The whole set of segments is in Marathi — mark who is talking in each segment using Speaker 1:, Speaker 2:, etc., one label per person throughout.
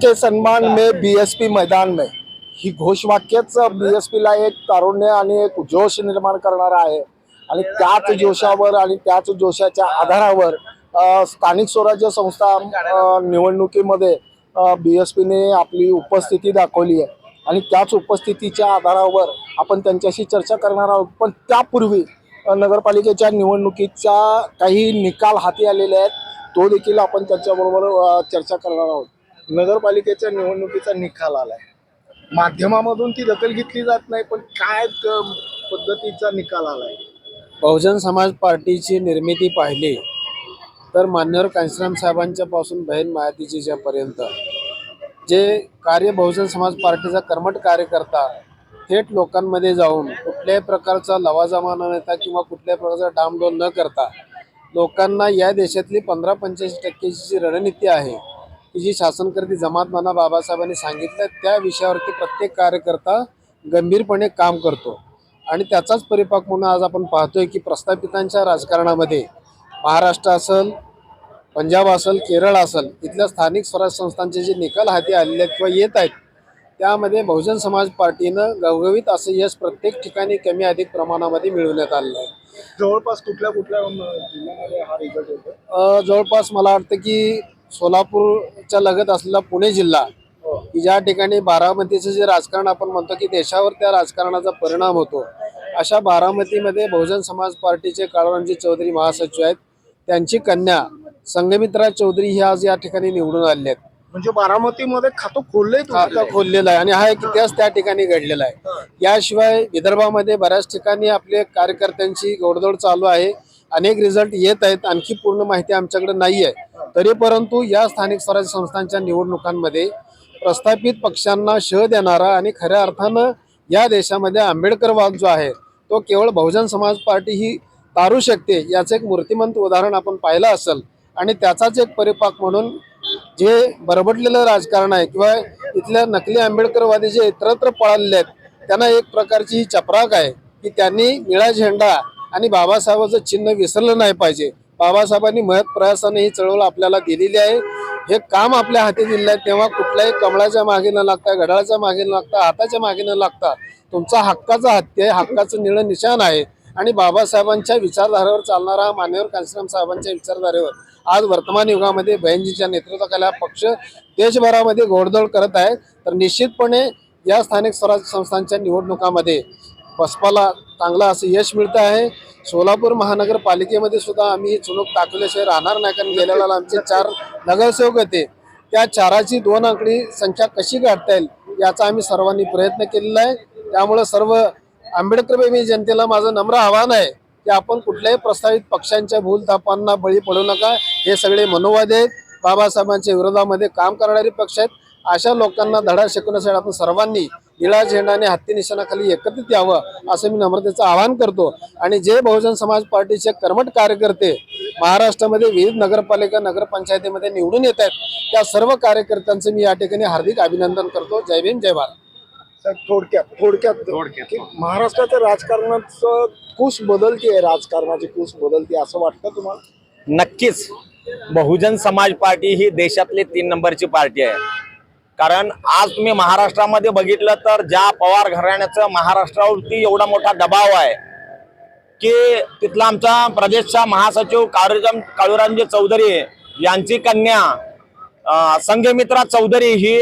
Speaker 1: सबके सम्मान में बीएसपी मैदान में ही घोषवाक्यच बीएसपीला एक तारुण्य आणि एक जोश निर्माण करणारा आहे आणि त्याच जोशावर आणि त्याच जोशाच्या आधारावर स्थानिक स्वराज्य संस्था निवडणुकीमध्ये बीएसपीने आपली उपस्थिती दाखवली आहे आणि त्याच उपस्थितीच्या आधारावर आपण त्यांच्याशी चर्चा करणार आहोत। पण त्यापूर्वी नगरपालिकेच्या निवडणुकीचा काही निकाल हाती आलेले आहेत, तो देखील आपण त्यांच्याबरोबर चर्चा करणार आहोत। नगरपालिकेच्या निवडणुकीचा निकाल आलाय, माध्यमामधून ती दखल घेतली जात नाही, पण काय पद्धतीचा निकाल आलाय?
Speaker 2: बहुजन समाज पार्टीची निर्मिती पाहिली तर मान्यवर कांशीराम साहेबांच्या पासून बहीण मायातीजीच्या पर्यंत जे कार्य बहुजन समाज पार्टीचा कर्मठ कार्यकर्ता थेट लोकांमध्ये जाऊन कुठल्याही प्रकारचा लवाजमा न नेता किंवा कुठल्याही प्रकारचा डामडोल न करता लोकांना या देशातली 15-85% जी रणनीती आहे की जी शासनकर्ती जमातमाना बाबासाहेबांनी सांगितलं त्या विषयावरती प्रत्येक कार्यकर्ता गंभीरपणे काम करतो आणि त्याचाच परिपाक म्हणून आज आपण पाहतोय की प्रस्थापितांच्या राजकारणामध्ये महाराष्ट्र असेल, पंजाब असेल, केरळ असेल, इथल्या स्थानिक स्वराज्य संस्थांचे जे निकाल हाती आलेले आहेत किंवा येत आहेत त्यामध्ये बहुजन समाज पार्टीनं घवघवीत असं यश प्रत्येक ठिकाणी कमी अधिक प्रमाणामध्ये मिळवण्यात आलेलं आहे।
Speaker 1: जवळपास कुठल्या जिल्ह्यामध्ये हा रिझल्ट येतो?
Speaker 2: जवळपास मला वाटतं की सोलापूरच्या लगत असलेला पुणे जिल्हा की ज्या ठिकाणी बारामतीचं जे राजकारण आपण म्हणतो की देशावर त्या राजकारणाचा परिणाम होतो, अशा बारामतीमध्ये बहुजन समाज पार्टीचे काळुरामजी चौधरी महासचिव आहेत, त्यांची कन्या संघमित्रा चौधरी ही आज या ठिकाणी निवडून आलेले आहेत।
Speaker 1: म्हणजे बारामतीमध्ये खातं
Speaker 2: खोललेलं आहे आणि हा एक इतिहास त्या ठिकाणी घडलेला आहे। याशिवाय विदर्भामध्ये बऱ्याच ठिकाणी आपले कार्यकर्त्यांची घोडदौड चालू आहे, अनेक रिझल्ट येत आहेत, आणखी पूर्ण माहिती आमच्याकडे नाही आहे। तरी परंतु या स्थानिक स्वराज्य संस्थांच्या निवडणुकांमध्ये प्रस्थापित पक्षांना शह देणारा आणि खऱ्या अर्थानं या देशामध्ये आंबेडकरवाद जो आहे तो केवळ बहुजन समाज पार्टी ही तारू शकते याचं एक मूर्तिमंत उदाहरण आपण पाहिलं असेल आणि त्याचाच एक परिपाक म्हणून जे बरबटलेलं राजकारण आहे किंवा इथल्या नकली आंबेडकरवादी जे इतरत्र पळालेले आहेत त्यांना एक प्रकारची ही चपराक आहे की त्यांनी निळा झेंडा आणि बाबासाहेबांचं चिन्ह विसरलं नाही पाहिजे। बाबासाहेबांनी महत् प्रयासाने ही चळवळ आपल्याला दिलेली आहे, हे काम आपल्या हाती दिलं आहे, तेव्हा कुठल्याही कमळाच्या मागे न लागता, घड्याळाच्या मागे न लागता, हाताच्या मागे न लागता तुमचा हक्काचा हत्ती आहे, हक्काचं निळं निशाण आहे आणि बाबासाहेबांच्या विचारधारेवर चालणारा मान्यवर कांशीराम साहेबांच्या विचारधारेवर आज वर्तमान युगामध्ये बहिणजीच्या नेतृत्वाखाली पक्ष देशभरामध्ये घोडदौड करत आहे। तर निश्चितपणे या स्थानिक स्वराज्य संस्थांच्या निवडणुकामध्ये बसपाला चांगलं असं यश मिळतं आहे। सोलापूर महानगरपालिकेमध्ये सुद्धा आम्ही ही चुणूक टाकल्याशिवाय राहणार नाही, कारण गेल्या वेळेला आमचे 4 नगरसेवक होते, त्या 4ची 2 अंकी संख्या कशी गाठता येईल याचा आम्ही सर्वांनी प्रयत्न केलेला आहे। त्यामुळे सर्व आंबेडकरप्रेमी जनतेला माझं नम्र आव्हान आहे की आपण कुठल्याही प्रस्तावित पक्षांच्या भूलथापांना बळी पडू नका। हे सगळे मनोवाद आहेत, बाबासाहेबांच्या विरोधामध्ये काम करणारे पक्ष आहेत, अशा लोकांना धडा शिकवण्यासाठी आपण सर्वांनी निळा झेंडा आणि हत्ती निशाणाखाली एकत्रित यावं असं मी नम्रतेचं आवाहन करतो। आणि जे बहुजन समाज पार्टीचे कर्मठ कार्यकर्ते महाराष्ट्रामध्ये विविध नगरपालिका नगरपंचायतीमध्ये निवडून येत आहेत त्या सर्व कार्यकर्त्यांचं मी या ठिकाणी हार्दिक अभिनंदन करतो। जय भीम, जय भारत।
Speaker 1: थोडक्यात महाराष्ट्राच्या राजकारणाचं कूस बदलते, राजकारणाची कूस बदलते असं वाटतं तुम्हाला?
Speaker 3: नक्कीच बहुजन समाज पार्टी ही देशातली 3 नंबरची पार्टी आहे। कारण आज तुम्ही महाराष्ट्रामध्ये बघितलं तर ज्या पवार घराण्याचं महाराष्ट्रावरती एवढा मोठा दबाव आहे की तिथला आमचा प्रदेशचा महासचिव काळुरामजी चौधरी यांची कन्या संघमित्रा चौधरी ही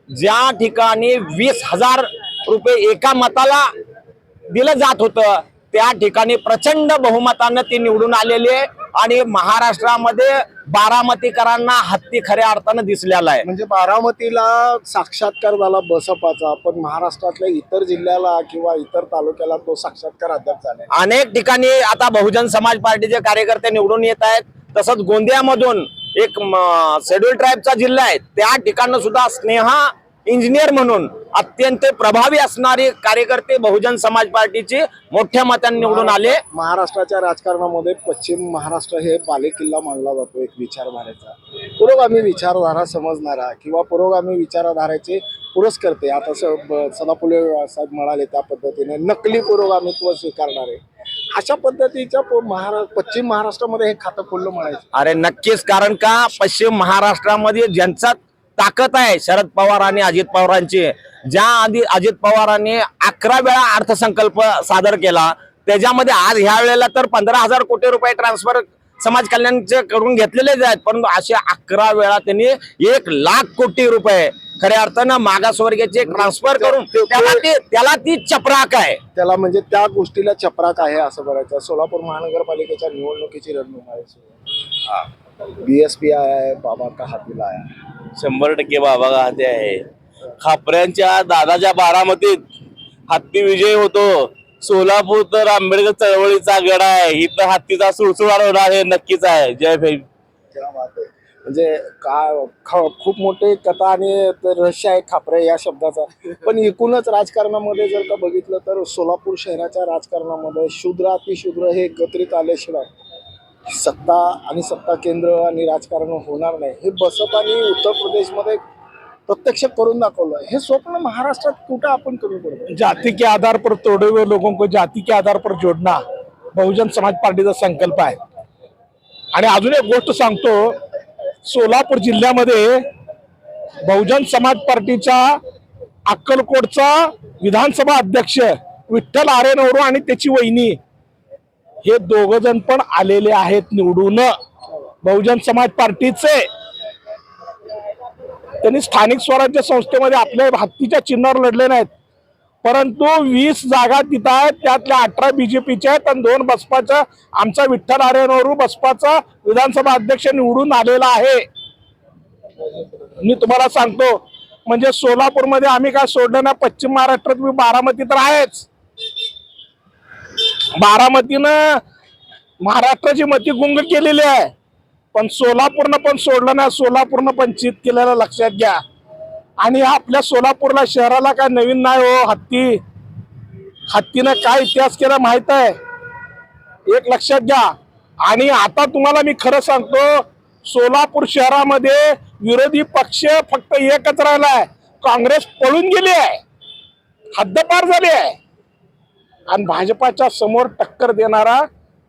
Speaker 3: ज्या ठिकाणी 20,000 रुपये एका मताला दिलं जात होतं त्या ठिकाणी प्रचंड बहुमतानं ती निवडून आलेली आहे आणि महाराष्ट्रामध्ये बारामतीकरांना हत्ती खऱ्या अर्थानं दिसलेला आहे।
Speaker 1: म्हणजे बारामतीला साक्षात्कार झाला बसपाचा, पण महाराष्ट्रातल्या इतर जिल्ह्याला किंवा इतर तालुक्याला तो साक्षात्कार अद्याप झाला।
Speaker 3: अनेक ठिकाणी आता बहुजन समाज पार्टीचे कार्यकर्ते निवडून येत आहेत। तसंच गोंदियामधून एक शेड्यूल ट्राईबचा जिल्हा आहे, त्या ठिकाणी सुद्धा स्नेहा इंजिनियर म्हणून अत्यंत प्रभावी असणारे कार्यकर्ते बहुजन समाज पार्टीचे मोठ्या मतांनी निवडून आले।
Speaker 1: महाराष्ट्राच्या राजकारणामध्ये पश्चिम महाराष्ट्र हे बालेकिल्ला मानला जातो एक विचारधारेचा, पुरोगामी विचारधारा समजणारा किंवा पुरोगामी विचारधारेचे पुरस्कर्ते आता सदाफुले साहेब म्हणाले त्या पद्धतीने नकली पुरोगामित्व स्वीकारणारे अशा पद्धतीच्या पश्चिम महाराष्ट्रामध्ये हे खातं खुल्लं म्हणायचं।
Speaker 3: अरे नक्कीच, कारण का पश्चिम महाराष्ट्रामध्ये ज्यांचा ताकद आहे शरद पवार आणि अजित पवारांची. ज्या आधी अजित पवारांनी 11 वेळा अर्थसंकल्प सादर केला, त्याच्यामध्ये आज ह्या वेळेला तर 15,000 कोटी रुपये ट्रान्सफर समाज कल्याणचे करून घेतलेलेच आहेत, परंतु असे 11 वेळा त्यांनी 1,00,000 कोटी रुपये खऱ्या अर्थानं मागासवर्गीयाचे ट्रान्सफर करून त्याला ती चपराक आहे.
Speaker 1: त्याला म्हणजे त्या गोष्टीला चपराक आहे असं बघायचं. सोलापूर महानगरपालिकेच्या निवडणुकीची रणधुमाळी आहे. बीएसपी आहे, बाबा का हातीला आहे.
Speaker 4: 100% बाबा का हाती आहे. खापऱ्यांच्या दादाच्या बारामतीत हत्ती विजय होतो. सोलापूर तर आंबेडकर चळवळीचा गड आहे. इथं हत्तीचा सुळसुळाट होणार हे नक्कीच आहे. जय भीम.
Speaker 1: क्या बात आहे. म्हणजे खूप मोठी कथा आणि रहस्य आहे खापरे या शब्दाचा. पण एकूणच राजकारणामध्ये जर का बघितलं तर सोलापूर शहराच्या राजकारणामध्ये शूद्र अतिशूद्र हे एकत्रित आल्याशिवाय सत्ता आणि सत्ता केंद्र आणि राजकारण होणार नाही. हे बसपाने उत्तर प्रदेशमध्ये प्रत्यक्ष करून दाखवलं. हे स्वप्न महाराष्ट्रात कुठं आपण कमी पडतो.
Speaker 5: जाति के आधार पर तोड़े हुए लोगों को जाति के आधार पर जोड़ना बहुजन समाज पार्टीचा संकल्प आहे. आणि अजून एक गोष्ट सांगतो, सोलापूर जिल्ह्यामध्ये बहुजन समाज पार्टीच्या अक्कलकोटचा विधानसभा अध्यक्ष विठ्ठल आरेनवरू आणि त्याची वहिनी हे दोघ जण पण आलेले आहेत निवडून बहुजन समाज पार्टीचे. त्यांनी स्थानिक स्वराज्य संस्थेमध्ये आपल्या हत्तीच्या चिन्हावर लढले नाहीत, परंतु 20 जागा तिथं आहेत, त्यातल्या 18 बीजेपीच्या आहेत आणि 2 बसपाच्या. आमचा विठ्ठल आरेनवरू बसपाचा विधानसभा अध्यक्ष निवडून आलेला आहे. मी तुम्हाला सांगतो, म्हणजे सोलापूरमध्ये आम्ही काय सोडलं ना. पश्चिम महाराष्ट्रात मी बारामती तर आहेच, बारामतीनं महाराष्ट्राची मती गुंग केलेली आहे, पण सोलापूरनं पण सोडलं ना. सोलापूरनं पण चित केलेलं लक्षात घ्या. आणि आपल्या सोलापूरला शहराला काय नवीन नाही हो. हत्तीनं काय इतिहास केला माहित आहे, एक लक्षात घ्या. आणि आता तुम्हाला मी खरं सांगतो, सोलापूर शहरामध्ये विरोधी पक्ष फक्त एकच राहिलाय, काँग्रेस पळून गेली आहे, हद्दपार झाली आहे. आणि भाजपाच्या समोर टक्कर देणारा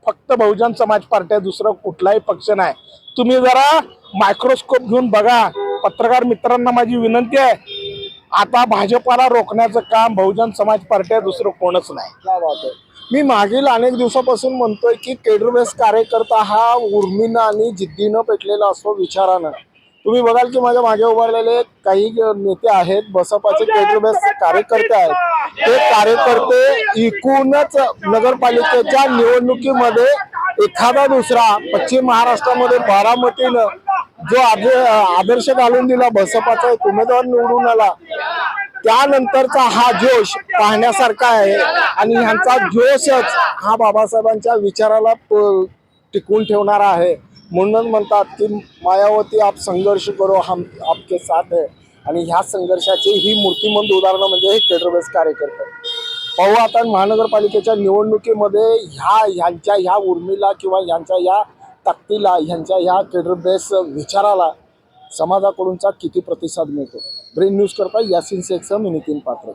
Speaker 5: फक्त बहुजन समाज पार्टी, दुसरा कुठलाही पक्ष नाही. तुम्ही जरा मायक्रोस्कोप घेऊन बघा. पत्रकार मित्रांना माझी विनंती आहे, आता भाजपाला रोखण्याचं काम बहुजन समाज पार्टी, दुसरं कोणच नाही.
Speaker 1: क्या बात आहे. मी मागील अनेक दिवसापासून म्हणतोय की केडरबेस कार्यकर्ता हा उर्मीनं आणि जिद्दीनं पेटलेला असतो, विचारानं. तुम्ही बघाल की माझ्या मागे उभारलेले काही नेते आहेत, बसपाचे केडरबेस कार्यकर्ते आहेत. ते कार्यकर्ते एकूणच नगरपालिकेच्या निवडणुकीमध्ये एखादा दुसरा पश्चिम महाराष्ट्रामध्ये बारामतीनं जो आदर्श घालून दिला, बसपाचा एक उमेदवार निवडून आला, त्यानंतरचा हा जोश पाहण्यासारखा आहे. आणि ह्यांचा जोशच हा बाबासाहेबांच्या विचाराला टिकवून ठेवणारा आहे. म्हणून म्हणतात की मायावती आप संघर्ष करो, हम आपके साथ है. आणि ह्या संघर्षाची ही मूर्तिमंत उदाहरणं म्हणजे हे केडरबेस कार्यकर्ते. पाहू आता महानगरपालिकेच्या निवडणुकीमध्ये ह्यांच्या ह्या उर्मीला किंवा ह्यांच्या या ताकदीला, ह्यांच्या ह्या केडरबेस विचाराला समाजाकडूनचा किती प्रतिसाद मिळतो. ब्रेन न्यूज करता यासिन शेखसह मी नितीन पात्रे.